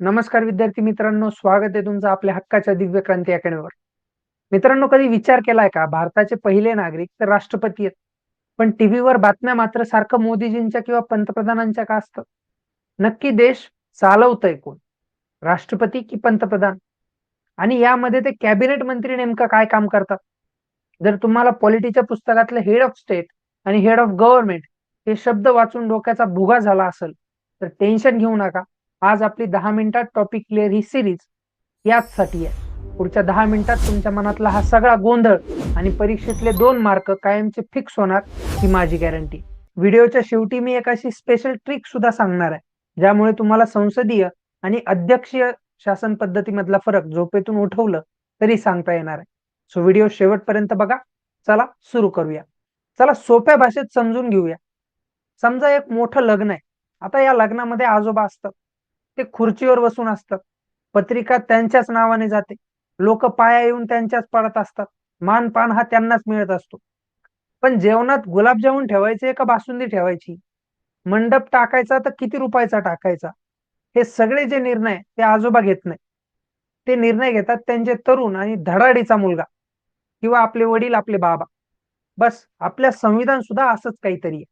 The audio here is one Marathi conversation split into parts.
नमस्कार विद्यार्थी मित्रांनो, स्वागत आहे तुमचं आपल्या हक्काच्या दिव्य क्रांती अकॅडमीवर. मित्रांनो, कधी विचार केलाय का भारताचे पहिले नागरिक तर राष्ट्रपती आहेत, पण टीव्हीवर बातम्या मात्र सारखं मोदीजींच्या किंवा पंतप्रधानांच्या का असतं? नक्की देश चालवतंय कोण, राष्ट्रपती की पंतप्रधान? आणि यामध्ये ते कॅबिनेट मंत्री नेमकं काय काम करतात? जर तुम्हाला पॉलिटीच्या पुस्तकातलं हेड ऑफ स्टेट आणि हेड ऑफ गव्हर्नमेंट हे शब्द वाचून डोक्याचा भुगा झाला असेल, तर टेन्शन घेऊ नका. आज आपली 10 मिनिटात टॉपिक क्लिअर ही सिरीज याचसाठी आहे. पुढच्या 10 मिनिटात तुमच्या मनातला हा सगळा गोंधळ आणि परीक्षेतले 2 मार्क कायमचे फिक्स होणार, ही माझी गॅरंटी. व्हिडिओच्या शेवटी मी एक अशी स्पेशल ट्रिक सुद्धा सांगणार आहे, ज्यामुळे तुम्हाला संसदीय आणि अध्यक्षीय शासन पद्धतीमधला फरक झोपेतून उठवलं तरी सांगता येणार आहे. सो व्हिडिओ शेवटपर्यंत बघा. चला सुरू करूया. चला सोप्या भाषेत समजून घेऊया. समजा एक मोठं लग्न आहे. आता या लग्नामध्ये आजोबा असतात, ते खुर्चीवर बसून असतात, पत्रिका त्यांच्याच नावाने जाते, लोक पाया येऊन त्यांच्याच पडत असतात, मानपान हा त्यांनाच मिळत असतो. पण जेवणात गुलाबजामुन ठेवायचे का बासुंदी ठेवायची, मंडप टाकायचा तर किती रुपयाचा टाकायचा, हे सगळे जे निर्णय ते आजोबा घेत नाही. ते निर्णय घेतात त्यांचे तरुण आणि धडाडीचा मुलगा किंवा आपले वडील, आपले बाबा. बस आपल्या संविधान सुद्धा असंच काहीतरी आहे.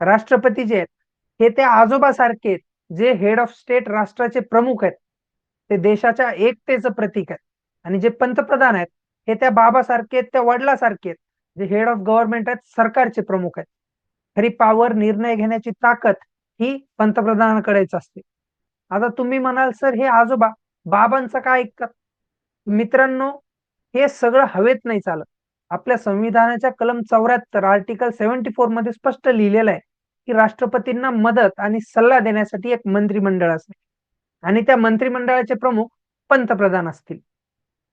राष्ट्रपती जे आहेत हे त्या आजोबासारखे आहेत, जे हेड ऑफ स्टेट राष्ट्राचे प्रमुख आहेत, ते देशाच्या एकतेचं प्रतीक आहेत. आणि जे पंतप्रधान आहेत हे त्या बाबासारखे आहेत, त्या वडिलासारखे आहेत, जे हेड ऑफ गव्हर्नमेंट आहेत, सरकारचे प्रमुख आहेत. खरी पॉवर, निर्णय घेण्याची ताकद ही पंतप्रधानाकडेच असते. आता तुम्ही म्हणाल, सर हे आजोबा बाबांचं काय ऐकतात? मित्रांनो, हे सगळं हवेत नाही चालत. आपल्या संविधानाच्या कलम 74 आर्टिकल 74 मध्ये स्पष्ट लिहिलेलं आहे की राष्ट्रपतींना मदत आणि सल्ला देण्यासाठी एक मंत्रिमंडळ असेल आणि त्या मंत्रिमंडळाचे प्रमुख पंतप्रधान असतील.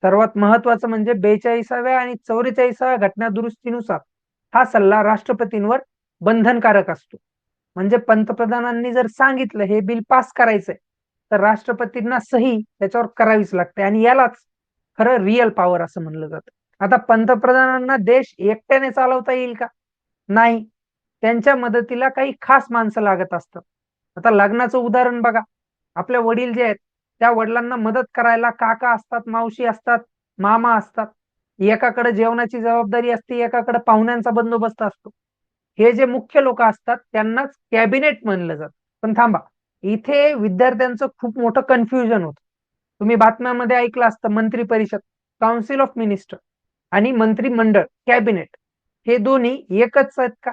सर्वात महत्वाचं म्हणजे 42व्या आणि 44व्या घटना दुरुस्तीनुसार हा सल्ला राष्ट्रपतींवर बंधनकारक असतो. म्हणजे पंतप्रधानांनी जर सांगितलं हे बिल पास करायचंय, तर राष्ट्रपतींना सही त्याच्यावर करावीच लागते आणि यालाच खरं रिअल पॉवर असं म्हणलं जातं. आता पंतप्रधानांना देश एकट्याने चालवता येईल का? नाही. त्यांच्या मदतीला काही खास माणसं लागत असतात. आता लग्नाचं उदाहरण बघा. आपले वडील जे आहेत, त्या वडिलांना मदत करायला काका असतात, मावशी असतात, मामा असतात. एकाकडे जेवणाची जबाबदारी असते, एकाकडे पाहुण्यांचा बंदोबस्त असतो. हे जे मुख्य लोक असतात त्यांनाच कॅबिनेट म्हणलं जातं. पण थांबा, इथे विद्यार्थ्यांचं खूप मोठं कन्फ्युजन होतं. तुम्ही बातम्यामध्ये ऐकलं असतं मंत्री परिषद, काउन्सिल ऑफ मिनिस्टर आणि मंत्रिमंडळ, कॅबिनेट, हे दोन्ही एकच आहेत का?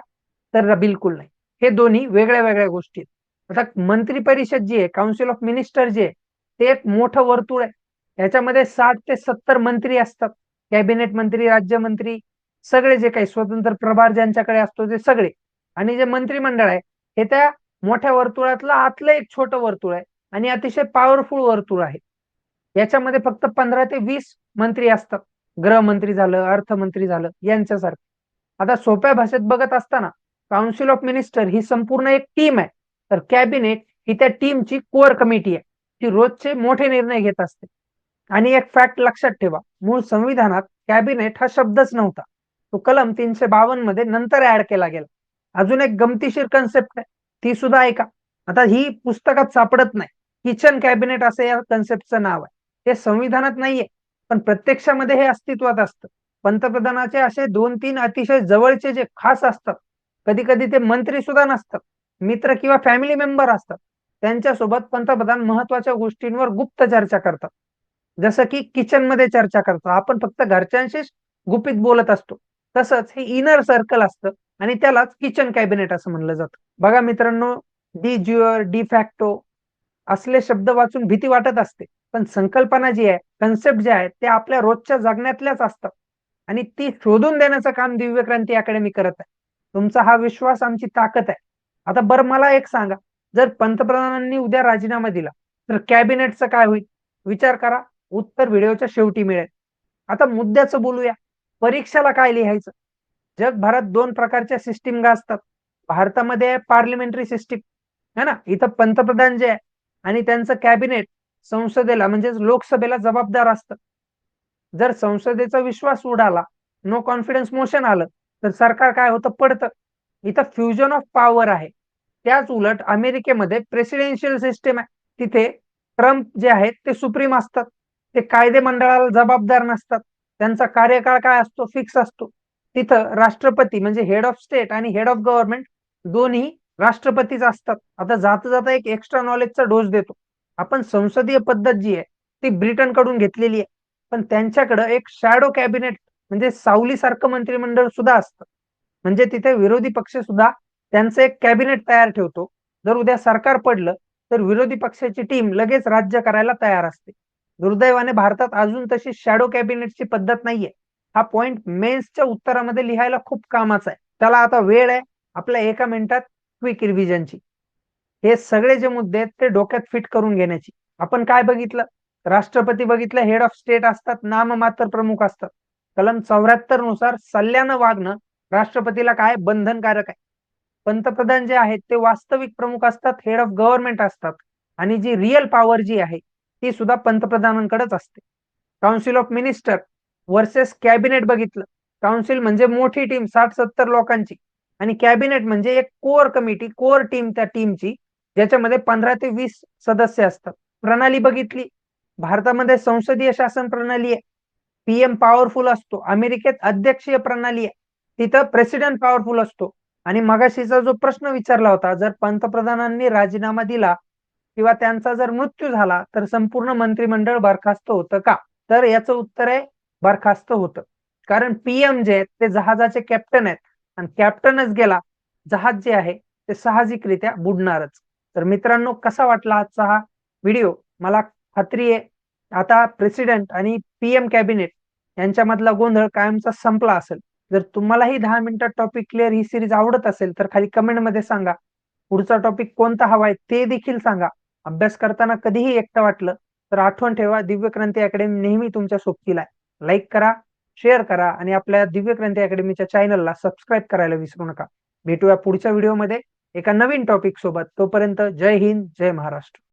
तर बिलकुल नाही. हे दोन्ही वेगळ्या वेगळ्या गोष्टी आहेत. आता मंत्री परिषद जी आहे, काउन्सिल ऑफ मिनिस्टर जे आहे, ते एक मोठं वर्तुळ आहे. त्याच्यामध्ये 60 ते 70 मंत्री असतात. कॅबिनेट मंत्री, राज्यमंत्री, सगळे जे काही स्वतंत्र प्रभार ज्यांच्याकडे असतो ते सगळे. आणि जे मंत्रिमंडळ आहे हे त्या मोठ्या वर्तुळातलं आतलं एक छोटं वर्तुळ आहे आणि अतिशय पॉवरफुल वर्तुळ आहे. याच्यामध्ये फक्त 15 ते 20 मंत्री असतात. गृहमंत्री झालं, अर्थमंत्री झालं, यांच्यासारखं. आता सोप्या भाषेत बघत असताना काउन्सिल ऑफ मिनिस्टर ही संपूर्ण एक टीम आहे, तर कॅबिनेट ही त्या टीमची कोअर कमिटी आहे, ती रोजचे मोठे निर्णय घेत असते. आणि एक फॅक्ट लक्षात ठेवा, मूळ संविधानात कॅबिनेट हा शब्दच नव्हता. तो कलम 352 मध्ये नंतर ऍड केला गेला. अजून एक गमतीशीर कन्सेप्ट आहे, ती सुद्धा ऐका. आता ही पुस्तकात सापडत नाही. किचन कॅबिनेट असं या कन्सेप्टचं नाव आहे. हे संविधानात नाहीये, पण प्रत्यक्षामध्ये हे अस्तित्वात असतं. पंतप्रधानाचे असे 2-3 अतिशय जवळचे जे खास असतात, कधी कधी ते मंत्री सुद्धा नसतात, मित्र किंवा फॅमिली मेंबर असतात, त्यांच्यासोबत पंतप्रधान महत्वाच्या गोष्टींवर गुप्त चर्चा करतात. जसं की किचन मध्ये चर्चा करतो आपण, फक्त घरच्यांशीच गुपित बोलत असतो. तसंच हे इनर सर्कल असतं आणि त्यालाच किचन कॅबिनेट असं म्हणलं जातं. बघा मित्रांनो, डी ज्युअर, डी फॅक्टो असले शब्द वाचून भीती वाटत असते, पण संकल्पना जी आहे, कन्सेप्ट जे आहेत, ते आपल्या रोजच्या जगण्यातल्याच असतात आणि ती शोधून देण्याचं काम दिव्य क्रांती अकॅडमी करत आहे. तुमचा हा विश्वास आमची ताकद आहे. आता बरं मला एक सांगा, जर पंतप्रधानांनी उद्या राजीनामा दिला तर कॅबिनेटचं काय होईल? विचार करा. उत्तर व्हिडिओच्या शेवटी मिळेल. आता मुद्द्याचं बोलूया. परीक्षेला काय लिहायचं? जगभरात 2 प्रकारच्या सिस्टीम असतात. भारतामध्ये पार्लिमेंटरी सिस्टीम है ना, इथं पंतप्रधान जे आहे आणि त्यांचं कॅबिनेट संसदेला म्हणजे लोकसभेला जबाबदार असतं. जर संसदेचा विश्वास उडाला, नो कॉन्फिडन्स मोशन आलं, तर सरकार काय होतं? पडतं. इथं फ्युजन ऑफ पॉवर आहे. त्याच उलट अमेरिकेमध्ये प्रेसिडेन्शियल सिस्टीम आहे. तिथे ट्रम्प जे आहेत ते सुप्रीम असतात, ते कायदे मंडळाला जबाबदार नसतात, त्यांचा कार्यकाळ काय असतो, फिक्स असतो. तिथं राष्ट्रपती म्हणजे हेड ऑफ स्टेट आणि हेड ऑफ गव्हर्नमेंट दोन्ही राष्ट्रपतीच असतात. आता जाता जाता एक एक्स्ट्रा नॉलेजचा डोस देतो. आपण संसदीय पद्धत जी आहे ती ब्रिटन कडून घेतलेली आहे, पण त्यांच्याकडे एक शॅडो कॅबिनेट म्हणजे सावलीसारखं मंत्रिमंडळ सुद्धा असतं. म्हणजे तिथे विरोधी पक्ष सुद्धा त्यांचं एक कॅबिनेट तयार ठेवतो. जर उद्या सरकार पडलं तर विरोधी पक्षाची टीम लगेच राज्य करायला तयार असते. दुर्दैवाने भारतात अजून तशी शॅडो कॅबिनेटची पद्धत नाहीये. हा पॉइंट मेन्सच्या उत्तरामध्ये लिहायला खूप कामाचा आहे. त्याला आता वेळ आहे आपल्या एका मिनिटात क्विक रिव्हिजनची. हे सगळे जे मुद्दे आहेत ते डोक्यात फिट करून घेण्याची. आपण काय बघितलं, राष्ट्रपती बघितलं, हेड ऑफ स्टेट असतात, नाममात्र प्रमुख असतात. कलम 74 नुसार सल्ल्यानं वागणं राष्ट्रपतीला काय बंधनकारक आहे. पंतप्रधान जे आहेत ते वास्तविक प्रमुख असतात, हेड ऑफ गव्हर्नमेंट असतात, आणि जी रिअल पॉवर जी आहे ती सुद्धा पंतप्रधानांकडेच असते. Council of minister versus cabinet बघितलं. काउन्सिल म्हणजे मोठी टीम 60-70 लोकांची, आणि कॅबिनेट म्हणजे एक कोर कमिटी, कोर टीम त्या टीमची, ज्याच्यामध्ये 15 ते 20 सदस्य असतात. प्रणाली बघितली, भारतामध्ये संसदीय शासन प्रणाली आहे, पीएम पॉवरफुल असतो. अमेरिकेत अध्यक्षीय प्रणाली आहे, तिथं प्रेसिडेंट पॉवरफुल असतो. आणि मगाशीचा जो प्रश्न विचारला होता, जर पंतप्रधानांनी राजीनामा दिला किंवा त्यांचा जर मृत्यू झाला तर संपूर्ण मंत्रिमंडळ बरखास्त होतं का, तर याचं उत्तर आहे बरखास्त होतं. कारण पीएम जे आहेत ते जहाजाचे कॅप्टन आहेत, आणि कॅप्टनच गेला, जहाज जे आहे ते साहजिकरित्या बुडणारच. तर मित्रांनो, कसा वाटला आजचा हा व्हिडिओ? मला खात्री आहे आता प्रेसिडेंट आणि पीएम कॅबिनेट यांच्यामधला गोंधळ कायमचा संपला असेल. जर तुम्हालाही 10 मिनिटात टॉपिक क्लिअर ही सिरीज आवडत असेल तर खाली कमेंटमध्ये सांगा. पुढचा टॉपिक कोणता हवाय ते देखील सांगा. अभ्यास करताना कधीही एकटं वाटलं तर आठवण ठेवा, दिव्यक्रांती अकॅडमी नेहमी तुमच्या सोबतीला आहे. लाईक करा, शेअर करा, आणि आपल्या दिव्यक्रांती अकॅडमीच्या चॅनलला सबस्क्राईब करायला विसरू नका. भेटूया पुढच्या व्हिडिओमध्ये एका नवीन टॉपिक सोबत. तोपर्यंत जय हिंद, जय महाराष्ट्र.